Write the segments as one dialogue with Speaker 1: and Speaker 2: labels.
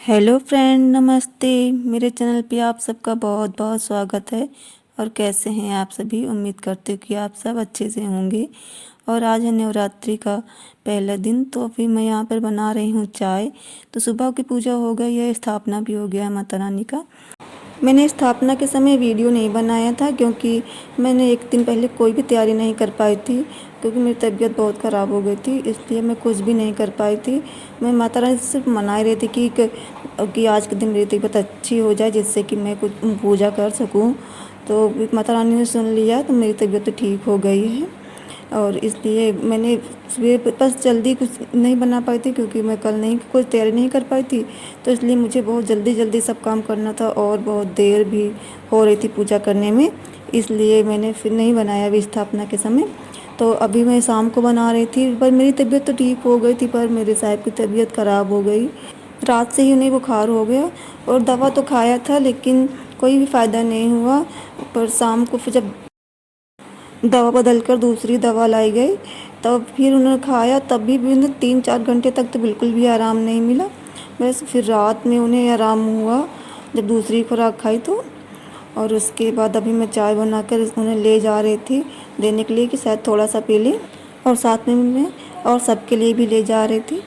Speaker 1: Hello friend, नमस्ते। मेरे channel पे आप सबका बहुत बहुत स्वागत है। और कैसे हैं आप सभी? उम्मीद करते हो कि आप सब अच्छे से होंगे। और आज है नवरात्रि का पहला दिन, तो अभी मैं यहाँ पर बना रही हूँ चाय। तो सुबह की पूजा हो गई है, स्थापना भी हो गया है माता रानी का। मैंने स्थापना के समय वीडियो नहीं बनाया था क्योंकि मैंने एक दिन पहले कोई भी तैयारी नहीं कर पाई थी, क्योंकि मेरी तबीयत बहुत ख़राब हो गई थी, इसलिए मैं कुछ भी नहीं कर पाई थी। मैं माता रानी से सिर्फ मना ही रही थी कि आज के दिन मेरी तबीयत अच्छी हो जाए, जिससे कि मैं कुछ पूजा कर सकूं। तो माता रानी ने सुन लिया, तो मेरी तबीयत तो ठीक हो गई है। और इसलिए मैंने सुबह बस जल्दी कुछ नहीं बना पाई थी, क्योंकि मैं कल नहीं कुछ तैयारी नहीं कर पाई थी। तो इसलिए मुझे बहुत जल्दी जल्दी सब काम करना था और बहुत देर भी हो रही थी पूजा करने में, इसलिए मैंने फिर नहीं बनाया अभी स्थापना के समय। तो अभी मैं शाम को बना रही थी, पर मेरी तबीयत तो ठीक हो गई थी, पर मेरे साहब की तबीयत ख़राब हो गई। रात से ही उन्हें बुखार हो गया और दवा तो खाया था, लेकिन कोई भी फ़ायदा नहीं हुआ। पर शाम को फिर जब दवा बदल कर दूसरी दवा लाई गई, तब फिर उन्होंने खाया, तब भी उन्हें 3-4 घंटे तक तो बिल्कुल भी आराम नहीं मिला। बस फिर रात में उन्हें आराम हुआ जब दूसरी खुराक खाई तो। और उसके बाद अभी मैं चाय बनाकर उन्हें ले जा रही थी देने के लिए कि शायद थोड़ा सा पी लें, और साथ में मैं और सबके लिए भी ले जा रही थी।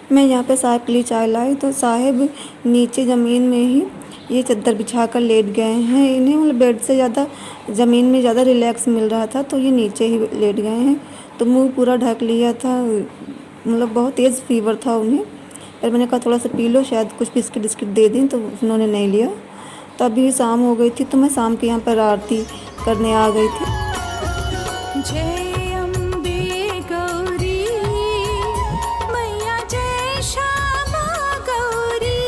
Speaker 1: मैं यहाँ पे साहब के लिए चाय लाई, तो साहब नीचे ज़मीन में ही ये चादर बिछा कर लेट गए हैं। इन्हें मतलब बेड से ज़्यादा ज़मीन में ज़्यादा रिलैक्स मिल रहा था, तो ये नीचे ही लेट गए हैं। तो मुंह पूरा ढक लिया था, मतलब बहुत तेज़ फीवर था उन्हें। पर मैंने कहा थोड़ा सा पी लो, शायद कुछ बिस्किट विस्किट दे दें, तो उन्होंने नहीं लिया। तभी शाम हो गई थी, तो मैं शाम के यहाँ पर आरती करने आ गई थी।
Speaker 2: जय अम्बे गौरी मैया, जय श्यामा गौरी,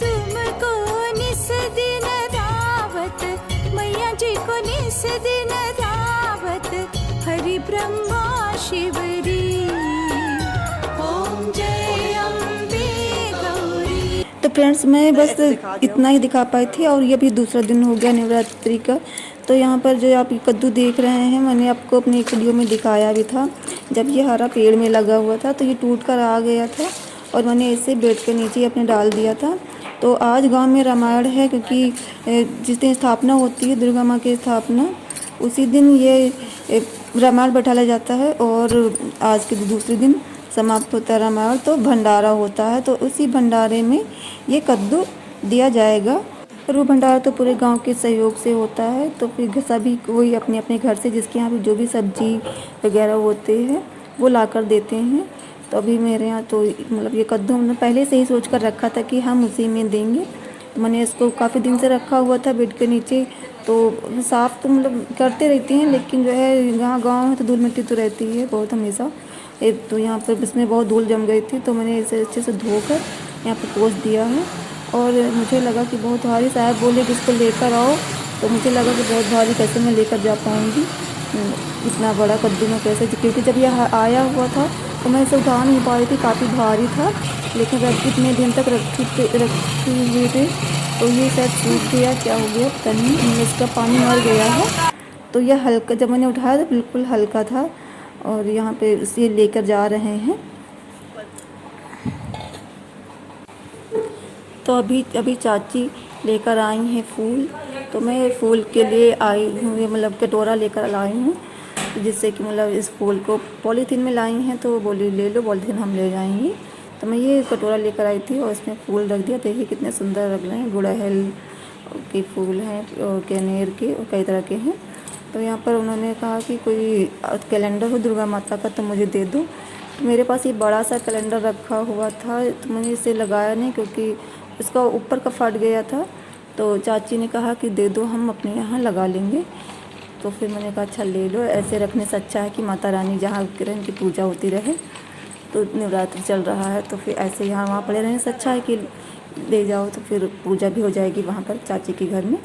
Speaker 2: तुमको निस दिन रावत, मैया जी को निस दिन रावत, हरि ब्रह्मा शिवरी। ओम जय अम्बे गौरी।
Speaker 1: तो फ्रेंड्स, मैं बस इतना ही दिखा पाई थी, और ये भी दूसरा दिन हो गया नवरात्रि का। तो यहाँ पर जो आप ये कद्दू देख रहे हैं, मैंने आपको अपनी एक वीडियो में दिखाया भी था। जब ये हरा पेड़ में लगा हुआ था, तो ये टूट कर आ गया था, और मैंने इसे बेड के नीचे अपने डाल दिया था। तो आज गांव में रामायण है, क्योंकि जिस दिन स्थापना होती है दुर्गा माँ की स्थापना, उसी दिन ये रामायण बैठाया जाता है, और आज के दूसरे दिन समाप्त होता है रामायण, तो भंडारा होता है। तो उसी भंडारे में ये कद्दू दिया जाएगा। और वो भंडारा तो पूरे गांव के सहयोग से होता है, तो फिर सभी कोई अपने अपने घर से जिसके यहाँ भी जो भी सब्जी वगैरह होते हैं वो ला कर देते हैं। तो अभी मेरे यहाँ तो मतलब ये कद्दू हमने पहले से ही सोच कर रखा था कि हम उसी में देंगे। तो मैंने इसको काफ़ी दिन से रखा हुआ था बेड के नीचे। तो साफ़ तो मतलब करते रहती हैं, लेकिन जो है यहाँ गाँव में तो धूल मिट्टी तो रहती है बहुत हमेशा। एक तो यहाँ पर इसमें बहुत धूल जम गई थी, तो मैंने इसे अच्छे से धोकर यहाँ पर पोंछ दिया है। और मुझे लगा कि बहुत भारी, साहब बोले कि इसको लेकर आओ, तो मुझे लगा कि बहुत भारी कैसे मैं लेकर जा पाऊँगी इतना बड़ा कद्दू में कैसे, क्योंकि जब यह आया हुआ था तो मैं इसे उठा नहीं पा रही थी, काफ़ी भारी था। लेकिन इतने दिन तक रखी हुई थी, तो ये शायद सूख गया, क्या हो गया पता नहीं, इसका पानी मर गया है। तो यह हल्का, जब मैंने उठाया तो बिल्कुल हल्का था। और यहाँ पे इसे लेकर जा रहे हैं। तो अभी अभी चाची लेकर आई हैं फूल, तो मैं फूल के लिए आई हूँ, ये मतलब कटोरा लेकर लाई हूँ, जिससे कि मतलब इस फूल को पॉलीथीन में लाई हैं, तो वो बोली ले लो, पॉलीथीन हम ले जाएंगे। तो मैं ये कटोरा लेकर आई थी और इसमें फूल रख दिया। देखिए कितने सुंदर लग रहे हैं, गुड़हल के फूल हैं और कनेर के, और कई तरह के हैं। तो यहाँ पर उन्होंने कहा कि कोई कैलेंडर हो दुर्गा माता का तो मुझे दे दो। तो मेरे पास ये बड़ा सा कैलेंडर रखा हुआ था, तो मैंने इसे लगाया नहीं क्योंकि इसका ऊपर का फट गया था। तो चाची ने कहा कि दे दो, हम अपने यहाँ लगा लेंगे। तो फिर मैंने कहा अच्छा ले लो, ऐसे रखने से अच्छा है कि माता रानी जहाँ किरण की पूजा होती रहे। तो नवरात्रि चल रहा है, तो फिर ऐसे यहाँ वहाँ पड़े रहने से अच्छा है कि ले जाओ, तो फिर पूजा भी हो जाएगी वहाँ पर चाची के घर में।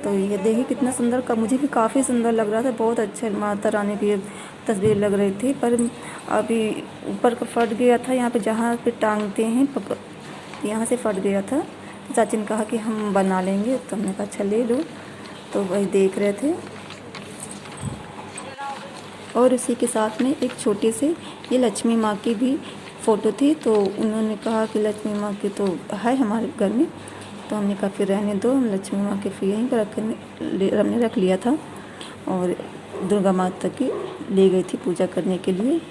Speaker 1: तो ये देखिए कितना सुंदर का, मुझे भी काफ़ी सुंदर लग रहा था, बहुत अच्छे माता रानी की तस्वीर लग रही थी। पर अभी ऊपर का फट गया था, यहाँ पे जहाँ पे टांगते हैं तो यहाँ से फट गया था। तो चाची ने कहा कि हम बना लेंगे, तो हमने कहा अच्छा ले लो। तो वही देख रहे थे। और इसी के साथ में एक छोटे से ये लक्ष्मी माँ की भी फ़ोटो थी। तो उन्होंने कहा कि लक्ष्मी माँ की तो है हमारे घर में, तो हमने कहा फिर रहने दो, हम लक्ष्मी माँ के फिर यहीं पर हमने रख लिया था। और दुर्गा माता की ले गई थी पूजा करने के लिए।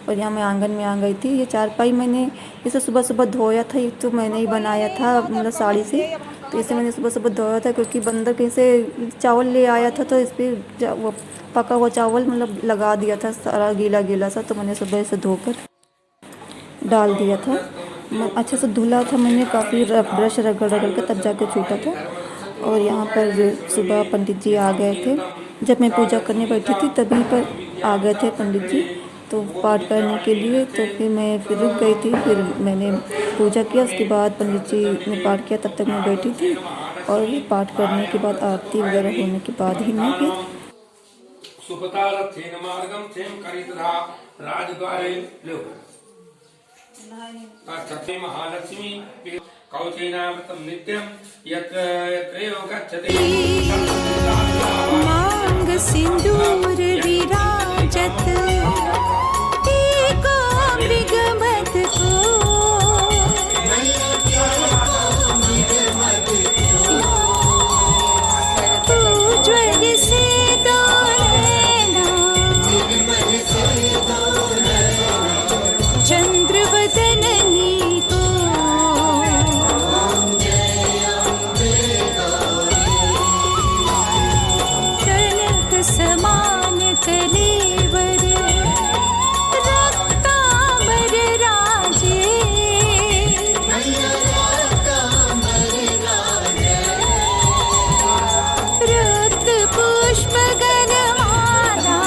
Speaker 1: और यहाँ मैं आंगन में आ गई थी। ये चारपाई मैंने इसे सुबह सुबह धोया था। ये तो मैंने ही बनाया था मतलब साड़ी से। तो इसे मैंने सुबह सुबह धोया था क्योंकि बंदर कहीं से चावल ले आया था, तो इस पर वो पका हुआ चावल मतलब लगा दिया था सारा गीला गीला सा। तो मैंने सुबह इसे धोकर डाल दिया था। अच्छे से धुला था मैंने, काफ़ी ब्रश रगड़ रगड़ के तब जाके छूटा था। और यहाँ पर सुबह पंडित जी आ गए थे। जब मैं पूजा करने बैठी थी तभी पर आ गए थे पंडित जी, तो पाठ करने के लिए। तो फिर मैं फिर रुक गई थी। फिर मैंने पूजा किया, उसके बाद पंडित जी ने पाठ किया, तब तक मैं बैठी थी। और पाठ करने के बाद आरती वगैरह होने के बाद ही मैं फिर
Speaker 3: महालक्ष्मी कौशेनामृतं नित्यं यत्र यत्रैव गच्छति
Speaker 2: मांग सिंदूर विराजत एको मृगमद को उज्ज्वल से दो नैना चंद्र वदननी को कनक समान कलेवर रक्तांबर राजे रक्त पुष्प गणमाला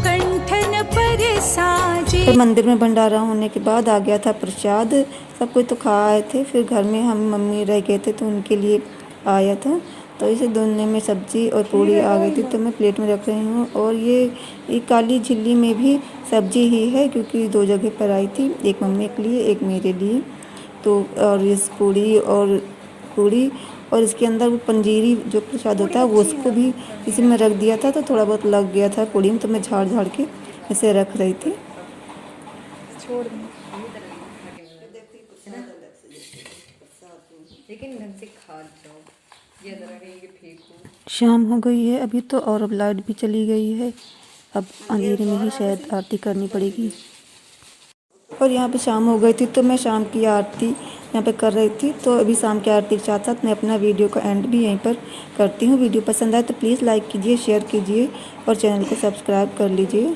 Speaker 2: कंठन पर साजे।
Speaker 1: फिर मंदिर में भंडारा होने के बाद आ गया था प्रसाद। सब कोई तो खा आए थे। फिर घर में हम मम्मी रह गए थे तो उनके लिए आया था। तो इसे दोनों में सब्जी और पूड़ी आ गई थी, तो मैं प्लेट में रख रही हूँ। और ये काली झिल्ली में भी सब्जी ही है क्योंकि 2 जगह पर आई थी, एक मम्मी के लिए एक मेरे लिए। तो और इस पूड़ी और इसके अंदर वो पंजीरी जो प्रसाद होता है वो उसको भी इसी में रख दिया था। तो थोड़ा बहुत लग गया था पूड़ी में, तो मैं झाड़ झाड़ के इसे रख रही थी।
Speaker 4: लेकिन ढंग से खा जाओ, ये तरह के फेंको।
Speaker 1: शाम हो गई है अभी तो, और अब लाइट भी चली गई है। अब अंधेरे में ही शायद आरती करनी पड़ेगी। और यहाँ पे शाम हो गई थी तो मैं शाम की आरती यहाँ पे कर रही थी। तो अभी शाम की आरती के साथ साथ मैं अपना वीडियो का एंड भी यहीं पर करती हूँ। वीडियो पसंद आए तो प्लीज़ लाइक कीजिए, शेयर कीजिए और चैनल को सब्सक्राइब कर लीजिए।